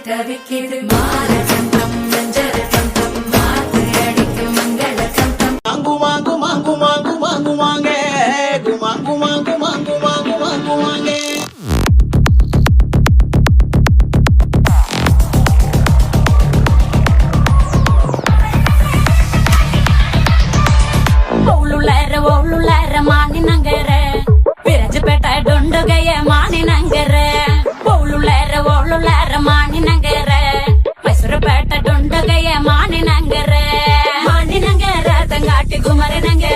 தவிக்குது மாற சந்தம் மஞ்சள் சந்தம் மாத்து அடிக்கு மங்கள சந்தம் மாங்கு மாங்கு மாங்கு மாங்கு மாங்கு மாங்கே மாங்கு மாங்கு மாங்கு மாங்கு மாங்கு மாங்கே ஒழுலற மானி நங்கற விரஜப்பேட்ட டொண்டுகைய மானி நங்கற ஒழுலற மானி நங்கற மைசூரப்பேட்ட டொண்டுகைய மானி நங்கற தங்காட்டி குமர நங்கற